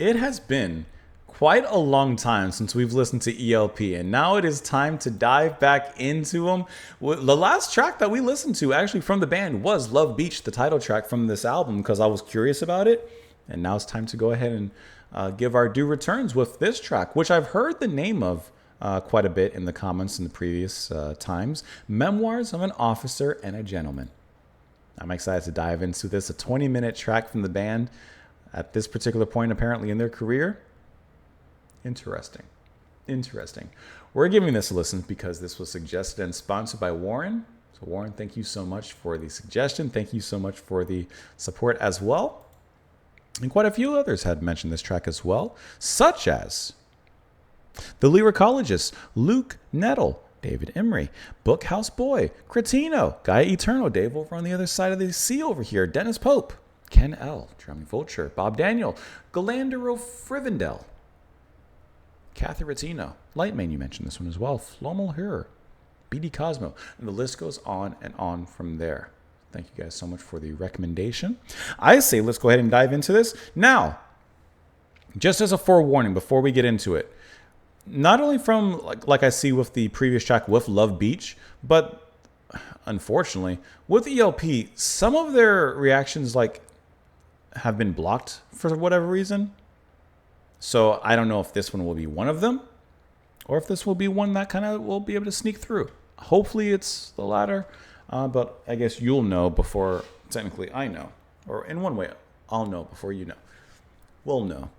It has been quite a long time since we've listened to ELP, and now it is time to dive back into them. The last track that we listened to actually from the band was Love Beach, the title track from this album, because I was curious about it. And now it's time to go ahead and give our due returns with this track, which I've heard the name of quite a bit in the comments in the previous times. Memoirs of an Officer and a Gentleman. I'm excited to dive into this, a 20-minute track from the band at this particular point, apparently, in their career. Interesting. We're giving this a listen because this was suggested and sponsored by Warren. So, Warren, thank you so much for the suggestion. Thank you so much for the support as well. And quite a few others had mentioned this track as well, such as the Lyricologist, Luke Nettle, David Emery, Bookhouse Boy, Cretino, Gaia Eternal, Dave over on the other side of the sea over here, Dennis Pope, Ken L., Drumming Vulture, Bob Daniel, Galandero Frivendell, Kathy Rizzino, Lightman, you mentioned this one as well, Flomal Her, BD Cosmo, and the list goes on and on from there. Thank you guys so much for the recommendation. I say let's go ahead and dive into this. Now, just as a forewarning before we get into it, not only from, like I see with the previous track with Love Beach, but unfortunately, with ELP, some of their reactions have been blocked for whatever reason. So I don't know if this one will be one of them, or if this will be one that kind of will be able to sneak through. Hopefully it's the latter, but I guess you'll know before technically I know. Or in one way, I'll know before you know. We'll know.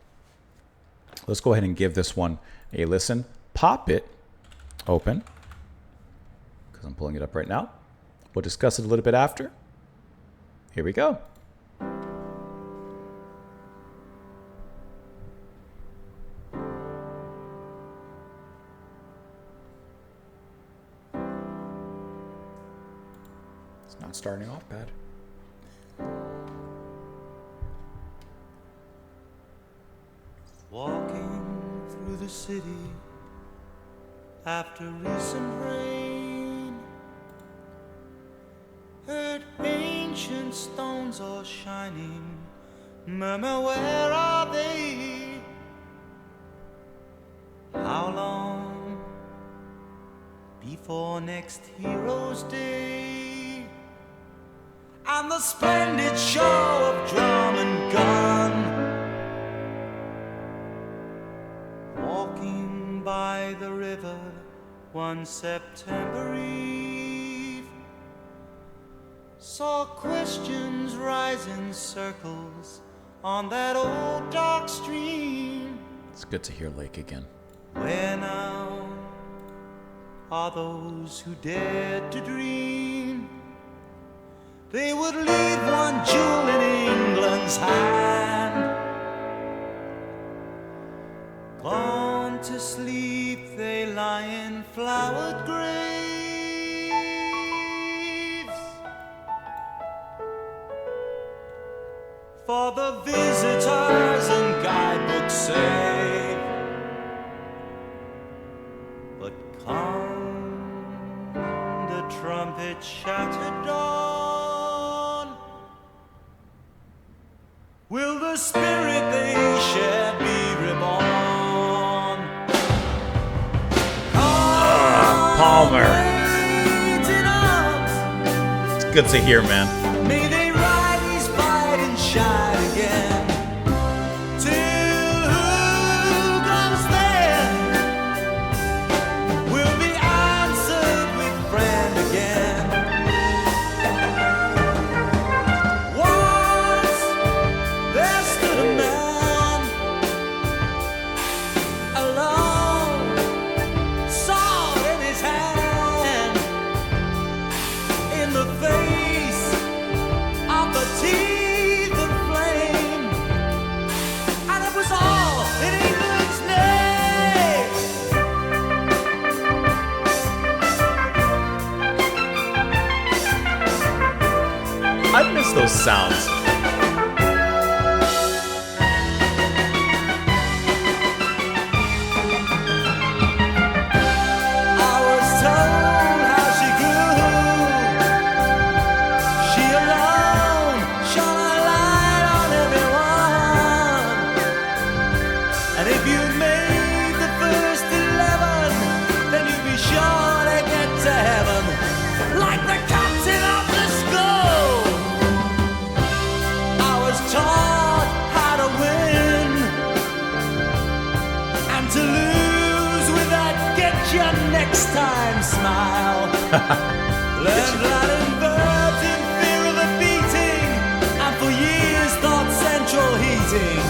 Let's go ahead and give this one a listen. Pop it open, because I'm pulling it up right now. We'll discuss it a little bit after. Here we go. It's not starting off bad. Walking through the city after recent rain, heard ancient stones all shining, murmur, where are they? How long before next hero's day and the splendid show of drum and gun? Walking by the river one September eve, saw questions rise in circles on that old dark stream. It's good to hear Lake again. Where now are those who dared to dream they would leave one jewel in England's hand? Gone to sleep, they lie in flowered graves, for the visitors and guidebooks say. But come the trumpet shattered dawn, will the spirit they share be reborn? Palmer. It's good to hear, man. May they rise, fight, and shine again. Till who comes there will be answered with friend again. Once there stood a man alone, sword in his hand, in the face of the teeth of flame, and it was all in England's name. I miss those sounds. I was told how she grew. She alone shone a light on everyone. And if you made the first 11, then you'd be sure to get to heaven, like the captain of the school. I was taught how to win, and to lose with that get you next time smile. Learned Latin verbs in fear of a beating, and for years thought central heating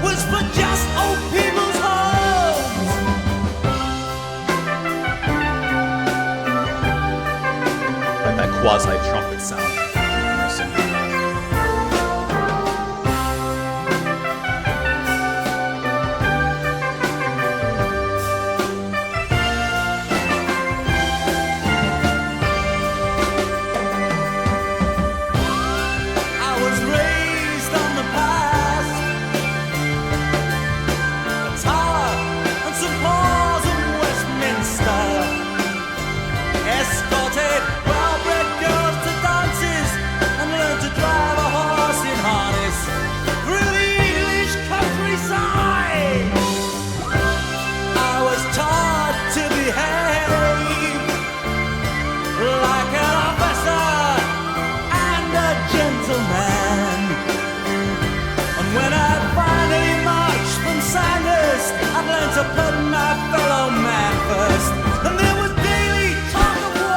was for just old people's homes. Like that quasi-trumpet sound from Emerson. I was raised on the past, a tower and St. Paul's in Westminster, escorted well-bred girls to dances, and learned to drive a horse in harness through the English countryside. I was taught to behave like an officer and a gentleman. And when I finally marched from Sandhurst, I learned to put my fellow man first. And there was daily talk of war.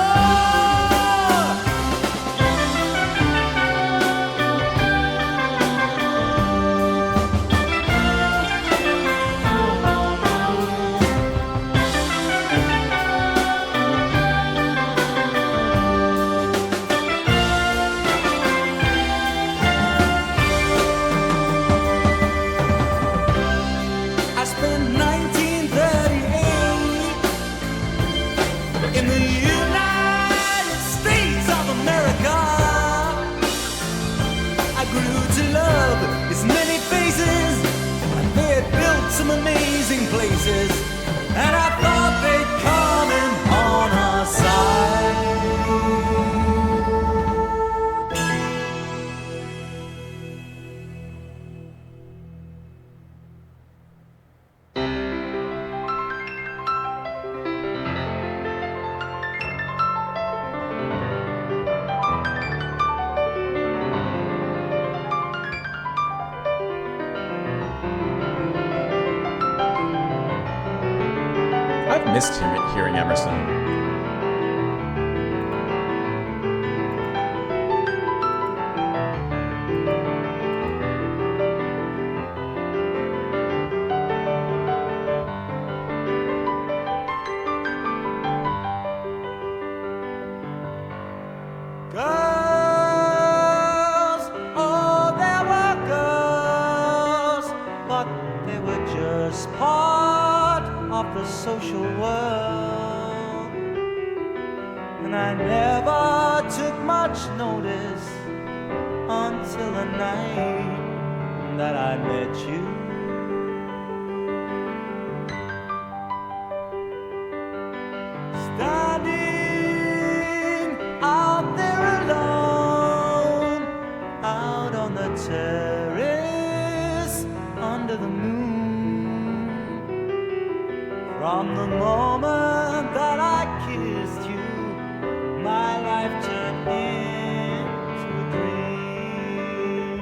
I spent 1938 in the United States of America. I grew to love its many faces, and they had built some amazing places, and I thought they'd come in on our side. I've missed hearing Emerson. Girls, oh, there were girls, but they were just part of the social world. And I never took much notice until the night that I met you. Standing out there alone, out on the terrace under the moon. From the moment that I kissed you, my life turned into a dream.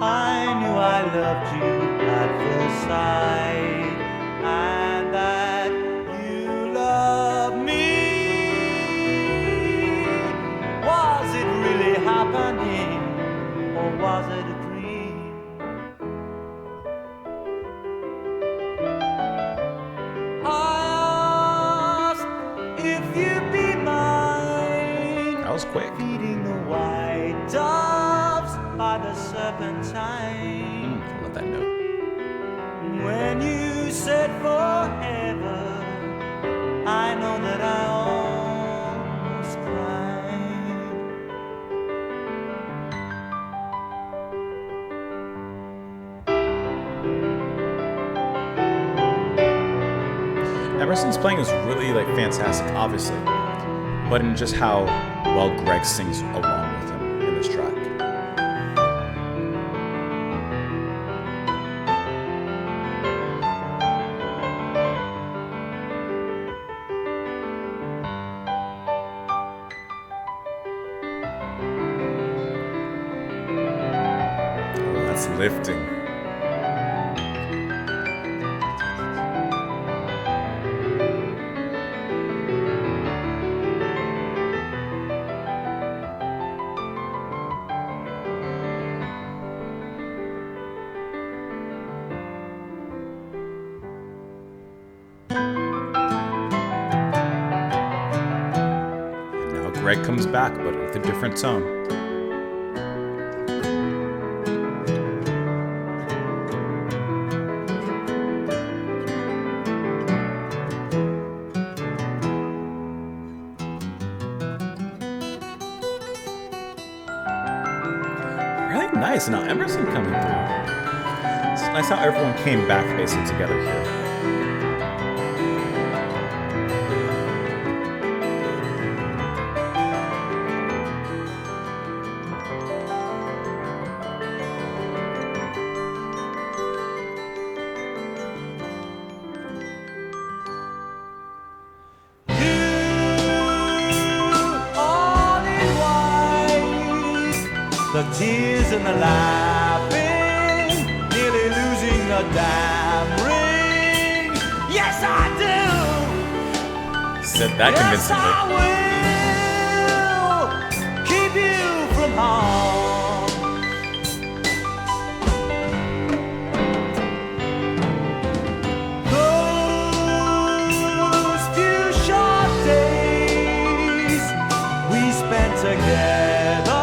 I knew I loved you at first sight, and that you loved me. Was it really happening, or was it a dream? I asked if you'd be mine. That was quick. Feeding the white doves by the serpentine. Let that note. When you said forever, I know that I almost cried. Emerson's playing is really like fantastic, obviously, but in just how well Greg sings along with him in this track. It's lifting. Greg comes back, but with a different tone. Really nice. Now Emerson coming through. It's nice how everyone came back basically together here. The tears and the laughing, nearly losing a damn ring. Yes, I do. Said that convincingly. Yes, I will keep you from harm. Those few short days we spent together,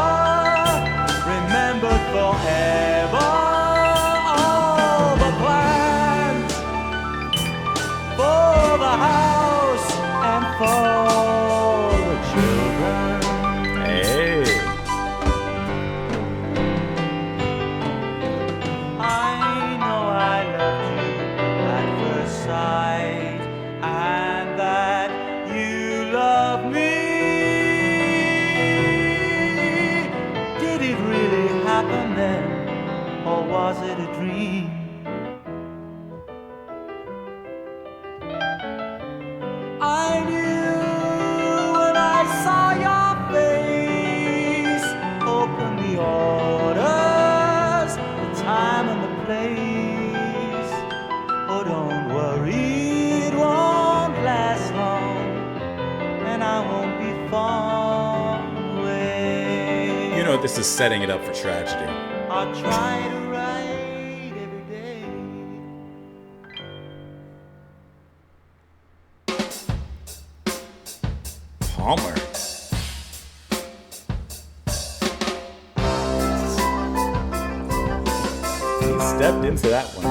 forever, all the plans for the house and for the children. Hey. I know I loved you at first sight, and that you love me. Did it really happen then, or was it a dream? I knew when I saw your face, open the orders, the time and the place. Oh, don't worry, it won't last long, and I won't be far away. You know this is setting it up for tragedy. I'll try to write every day. Palmer. He stepped into that one.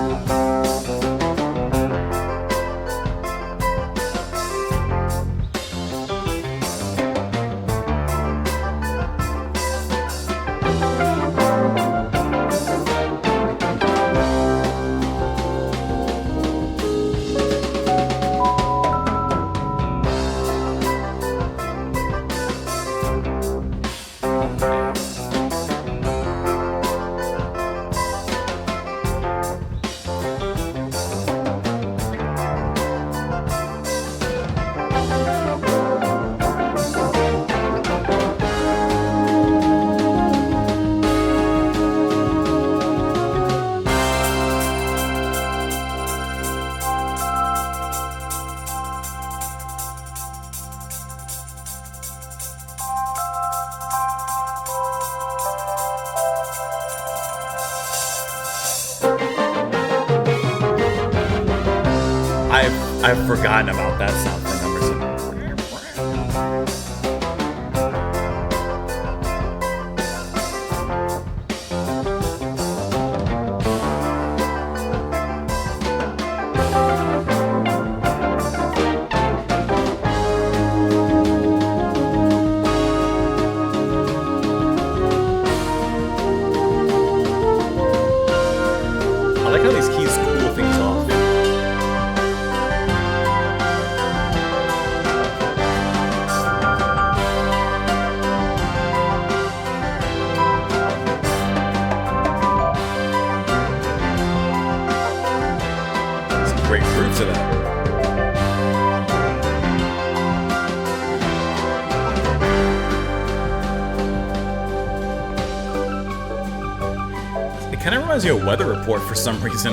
I've forgotten about that sound from Emerson. I like how these keys cool things off. Great groove to that. It Kind of reminds you of Weather Report for some reason.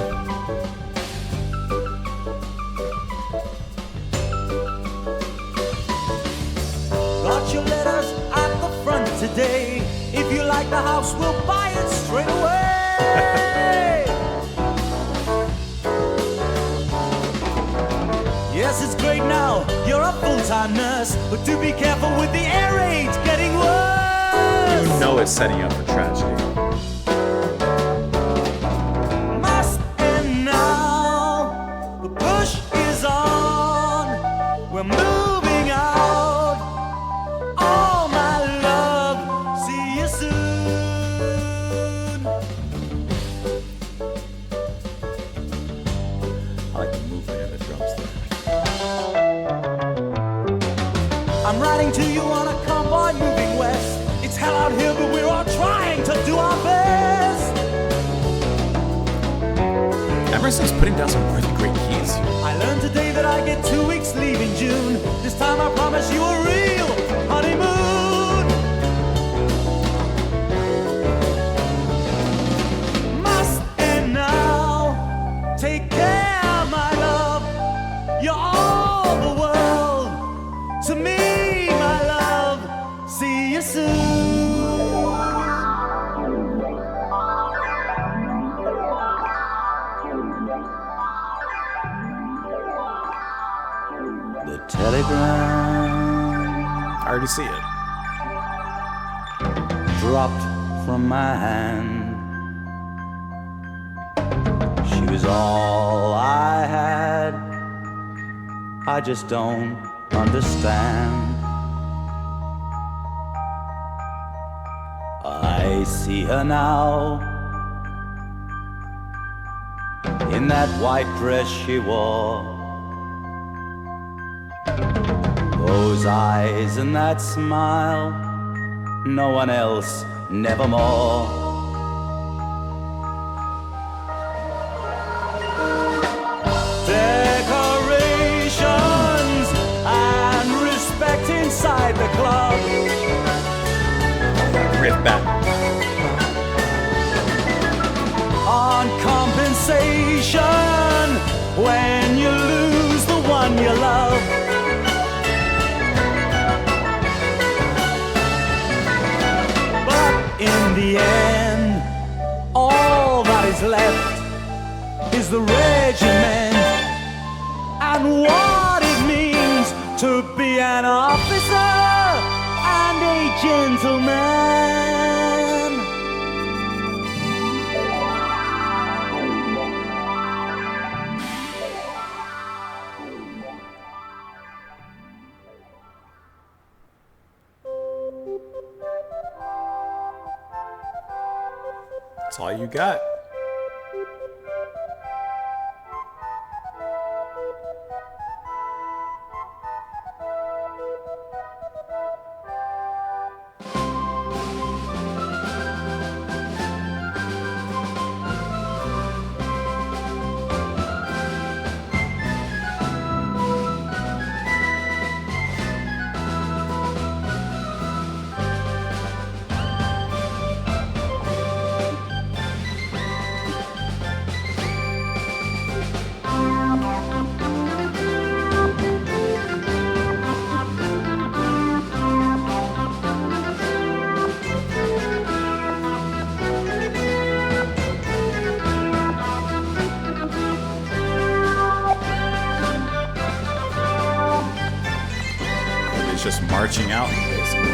Got your letters at the front today. If you like the house, we'll buy it straight away. Yes, it's great now, you're a full-time nurse, but do be careful with the air raids getting worse. You know it's setting up for tragedy. Must end now, the push is on, we're moving out. Oh, my love, see you soon. I like the movement of the drums there. I'm riding to you on a convoy moving west. It's hell out here, but we're all trying to do our best. Emerson's putting down some really great keys here. I learned today that I get 2 weeks leave in June. This time I promise you a real honeymoon. Must end now. Take care, my love. You're all the world to me, my love. See you soon. The telegram I already see it. dropped from my hand. She was all I had. I just don't understand. I see her now in that white dress she wore. Those eyes and that smile, no one else, nevermore. Decorations and respect inside the club. Riff back. On compensation when you lose the one you love. But in the end, all that is left is the regiment and what it means to be an officer and a gentleman. That's all you got. It's just marching out, basically.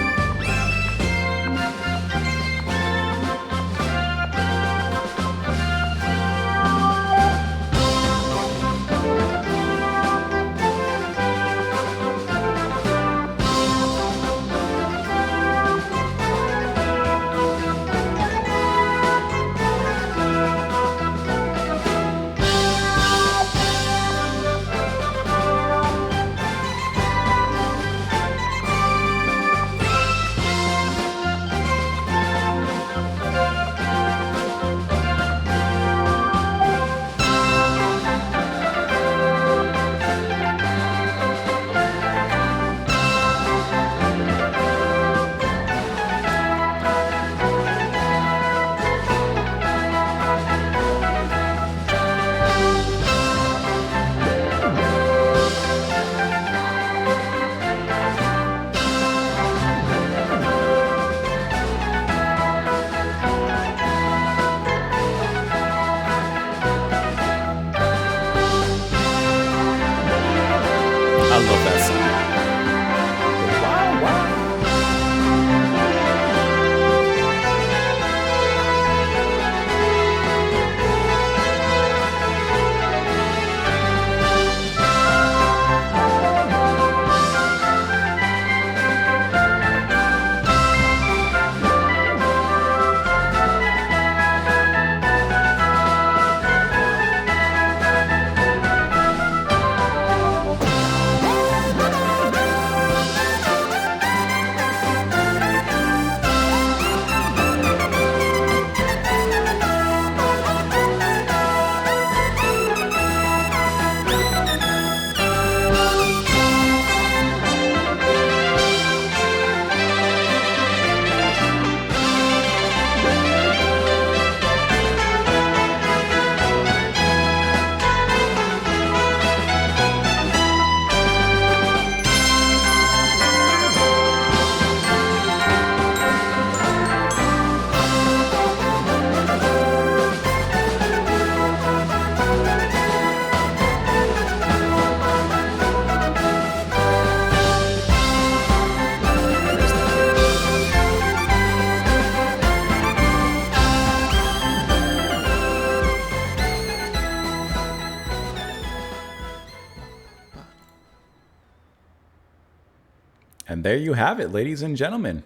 And there you have it, ladies and gentlemen.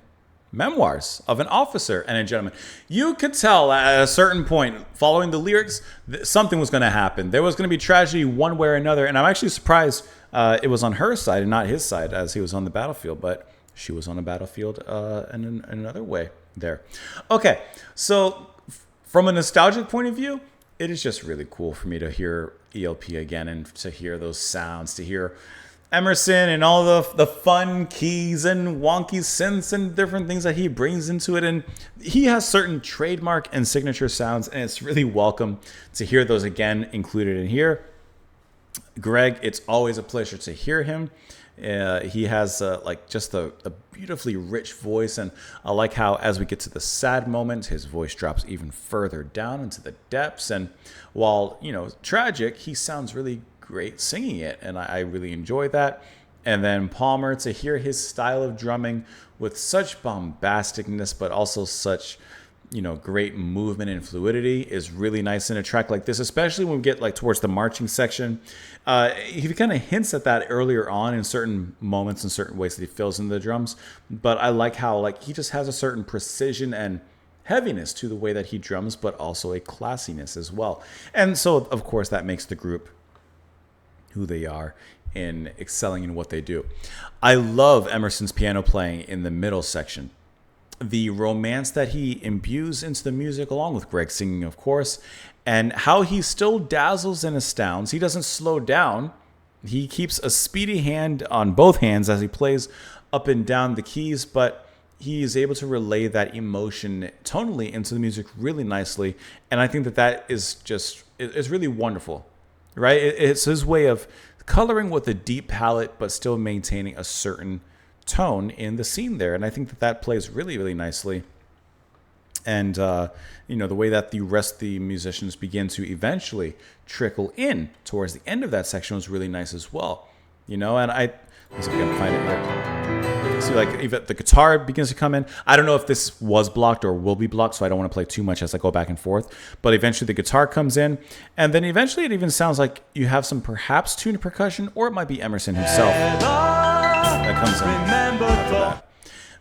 Memoirs of an Officer and a Gentleman. You could tell at a certain point, following the lyrics, something was going to happen. There was going to be tragedy one way or another. And I'm actually surprised it was on her side and not his side, as he was on the battlefield. But she was on the battlefield in another way there. Okay, so from a nostalgic point of view, it is just really cool for me to hear ELP again and to hear those sounds, to hear Emerson and all the fun keys and wonky synths and different things that he brings into it. And he has certain trademark and signature sounds, and it's really welcome to hear those again included in here. Greg, it's always a pleasure to hear him. He has like just a beautifully rich voice, and I like how as we get to the sad moments, his voice drops even further down into the depths. And while, tragic, he sounds really great singing it, and I really enjoy that. And then Palmer, to hear his style of drumming with such bombasticness, but also such, great movement and fluidity is really nice in a track like this, especially when we get like towards the marching section. He kind of hints at that earlier on in certain moments, in certain ways that he fills in the drums. But I like how like he just has a certain precision and heaviness to the way that he drums, but also a classiness as well. And so, of course, that makes the group who they are in excelling in what they do. I love Emerson's piano playing in the middle section. The romance that he imbues into the music, along with Greg singing, of course, and how he still dazzles and astounds. He doesn't slow down. He keeps a speedy hand on both hands as he plays up and down the keys, but he is able to relay that emotion tonally into the music really nicely. And I think that is just, it's really wonderful. Right? It's his way of coloring with a deep palette, but still maintaining a certain tone in the scene there. And I think that plays really, really nicely. And, the way that the rest of the musicians begin to eventually trickle in towards the end of that section was really nice as well. And let's see if we can find it here. See, like, even the guitar begins to come in. I don't know if this was blocked or will be blocked, so I don't want to play too much as I go back and forth. But eventually the guitar comes in, and then eventually it even sounds like you have some perhaps tuned percussion, or it might be Emerson himself that comes in after that.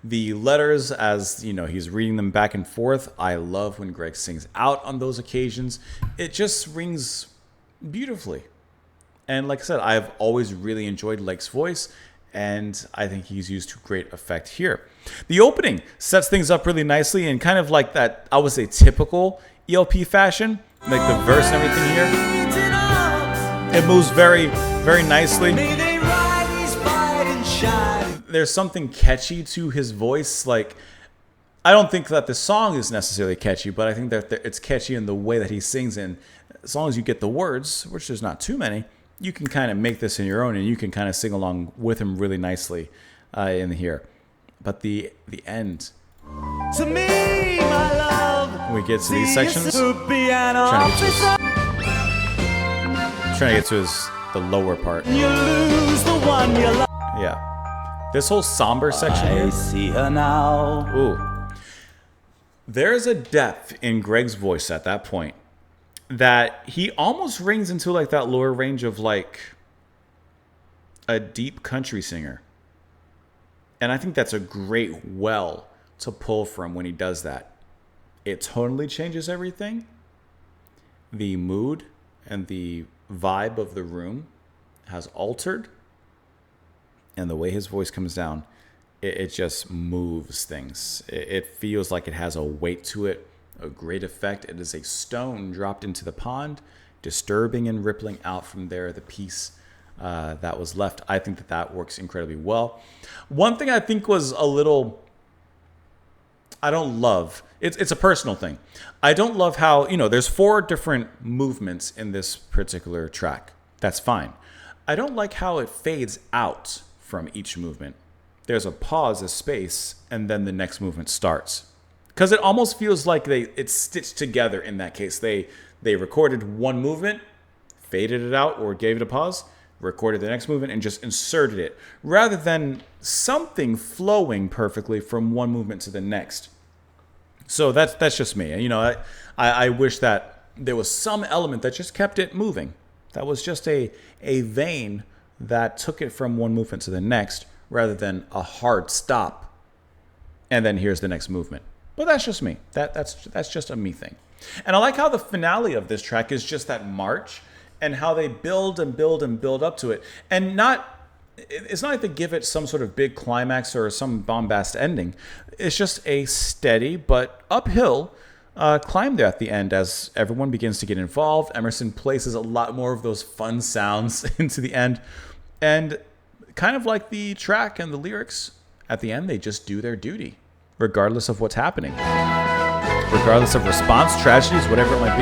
The letters, as he's reading them back and forth. I love when Greg sings out on those occasions. It just rings beautifully. And like I said, I've always really enjoyed Lake's voice, and I think he's used to great effect here. The opening sets things up really nicely in kind of like that, I would say, typical ELP fashion, like the verse and everything here. It moves very, very nicely. There's something catchy to his voice. Like, I don't think that the song is necessarily catchy, but I think that it's catchy in the way that he sings. And as long as you get the words, which there's not too many, you can kind of make this in your own, and you can kind of sing along with him really nicely in here. But the end. To me, my love, when we get to these sections, trying to get to the lower part. You lose the one you love. Yeah. This whole somber section here. I see her now. Ooh. There's a depth in Greg's voice at that point that he almost rings into like that lower range of like a deep country singer. And I think that's a great well to pull from when he does that. It totally changes everything. The mood and the vibe of the room has altered. And the way his voice comes down, it just moves things. It feels like it has a weight to it, a great effect. It is a stone dropped into the pond, disturbing and rippling out from there the piece that was left. I think that works incredibly well. One thing I think was a little, I don't love, it's a personal thing. I don't love how, there's 4 different movements in this particular track. That's fine. I don't like how it fades out from each movement. There's a pause, a space, and then the next movement starts. Because it almost feels like it's stitched together in that case. They recorded one movement, faded it out, or gave it a pause, recorded the next movement, and just inserted it, rather than something flowing perfectly from one movement to the next. So that's just me. I wish that there was some element that just kept it moving. That was just a vein that took it from one movement to the next, rather than a hard stop and then here's the next movement. But that's just me. That's just a me thing. And I like how the finale of this track is just that march and how they build and build and build up to it. And it's not like they give it some sort of big climax or some bombast ending. It's just a steady but uphill climb there at the end as everyone begins to get involved. Emerson places a lot more of those fun sounds into the end. And kind of like the track and the lyrics, at the end, they just do their duty, regardless of what's happening. Regardless of response, tragedies, whatever it might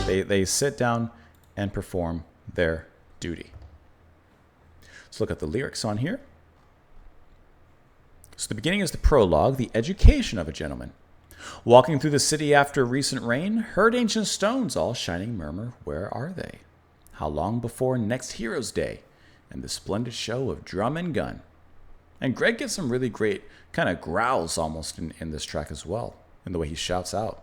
be, they sit down and perform their duty. Let's look at the lyrics on here. So the beginning is the prologue, the education of a gentleman. Walking through the city after recent rain, heard ancient stones all shining murmur, where are they? How long before next Heroes' Day and the splendid show of drum and gun? And Greg gets some really great kind of growls almost in this track as well, in the way he shouts out.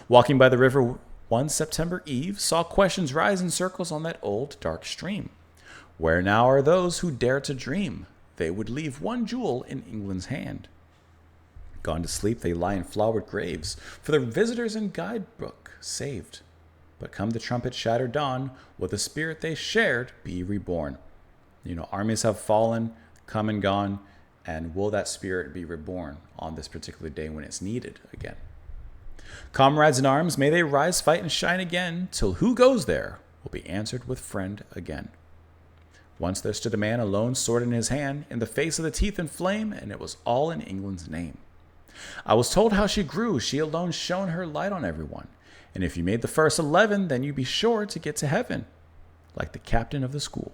Walking by the river one September eve, saw questions rise in circles on that old dark stream. Where now are those who dare to dream they would leave one jewel in England's hand? Gone to sleep, they lie in flowered graves, for the visitors and guidebook saved. But come the trumpet-shattered dawn, will the spirit they shared be reborn? Armies have fallen, come and gone, and will that spirit be reborn on this particular day when it's needed again? Comrades in arms, may they rise, fight, and shine again, till who goes there will be answered with friend again. Once there stood a man alone, sword in his hand, in the face of the teeth and flame, and it was all in England's name. I was told how she grew, she alone shone her light on everyone. And if you made the first 11, then you'd be sure to get to heaven, like the captain of the school.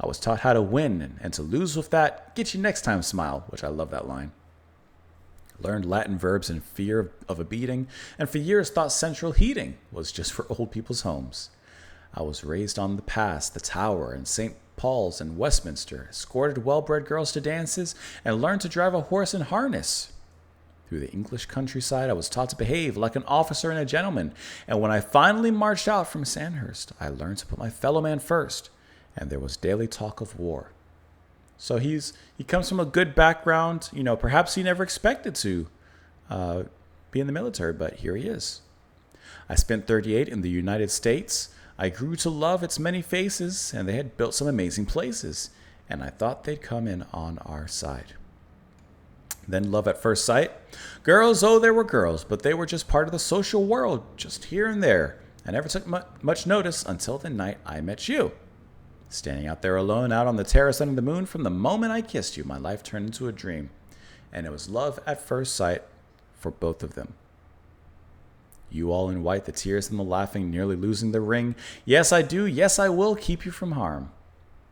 I was taught how to win, and to lose with that, get you next time smile, which I love that line. Learned Latin verbs in fear of a beating, and for years thought central heating was just for old people's homes. I was raised on the Pass, the Tower, and St. Paul's and Westminster, escorted well-bred girls to dances, and learned to drive a horse in harness. Through the English countryside, I was taught to behave like an officer and a gentleman, and when I finally marched out from Sandhurst, I learned to put my fellow man first, and there was daily talk of war. So he comes from a good background. Perhaps he never expected to be in the military, but here he is. I spent 38 in the United States. I grew to love its many faces, and they had built some amazing places, and I thought they'd come in on our side. Then love at first sight. Girls, oh, there were girls, but they were just part of the social world, just here and there. I never took much notice until the night I met you. Standing out there alone, out on the terrace under the moon, from the moment I kissed you, my life turned into a dream. And it was love at first sight for both of them. You all in white, the tears and the laughing, nearly losing the ring. Yes, I do. Yes, I will keep you from harm.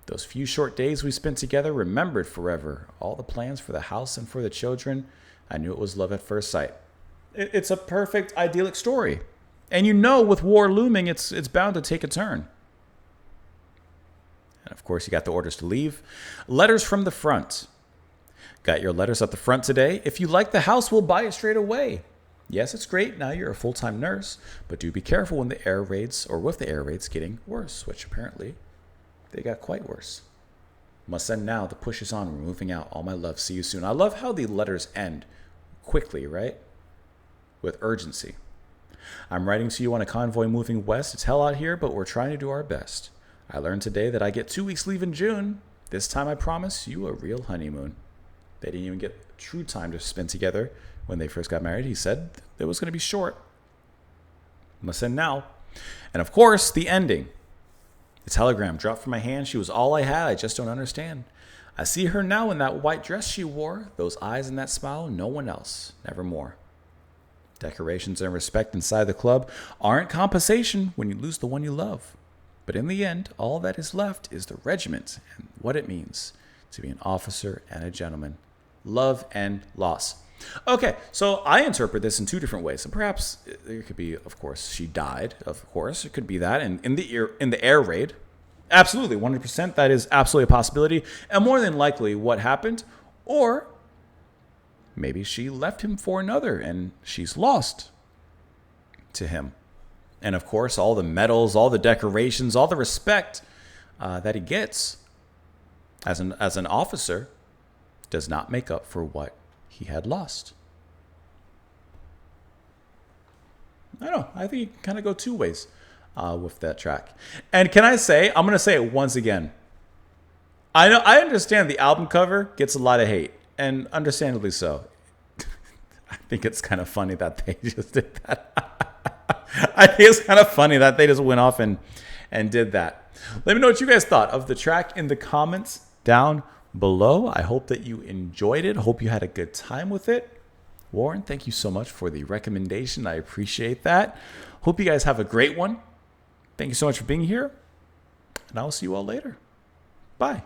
Those few short days we spent together, remembered forever. All the plans for the house and for the children. I knew it was love at first sight. It's a perfect, idyllic story. And with war looming, it's bound to take a turn. And of course, you got the orders to leave. Letters from the front. Got your letters at the front today. If you like the house, we'll buy it straight away. Yes, it's great. Now you're a full-time nurse. But do be careful when the air raids, or with the air raids getting worse, which apparently they got quite worse. Must send now. The push is on. We're moving out. All my love. See you soon. I love how the letters end quickly, right? With urgency. I'm writing to you on a convoy moving west. It's hell out here, but we're trying to do our best. I learned today that I get 2 weeks leave in June. This time I promise you a real honeymoon. They didn't even get true time to spend together when they first got married. He said it was going to be short. Must send now. And of course, the ending. The telegram dropped from my hand. She was all I had. I just don't understand. I see her now in that white dress she wore. Those eyes and that smile. No one else. Nevermore. Decorations and respect inside the club aren't compensation when you lose the one you love. But in the end, all that is left is the regiment and what it means to be an officer and a gentleman. Love and loss. Okay, so I interpret this in two different ways. And perhaps it could be, of course, she died. Of course, it could be that in the air raid. Absolutely, 100%. That is absolutely a possibility. And more than likely, what happened? Or maybe she left him for another and she's lost to him. And of course, all the medals, all the decorations, all the respect that he gets as an officer does not make up for what he had lost. I don't know. I think you can kind of go two ways with that track. And can I say, I'm going to say it once again. I understand the album cover gets a lot of hate, and understandably so. I think it's kind of funny that they just did that. I think it's kind of funny that they just went off and did that. Let me know what you guys thought of the track in the comments down below. I hope that you enjoyed it. Hope you had a good time with it. Warren, thank you so much for the recommendation. I appreciate that. Hope you guys have a great one. Thank you so much for being here, and I will see you all later. Bye.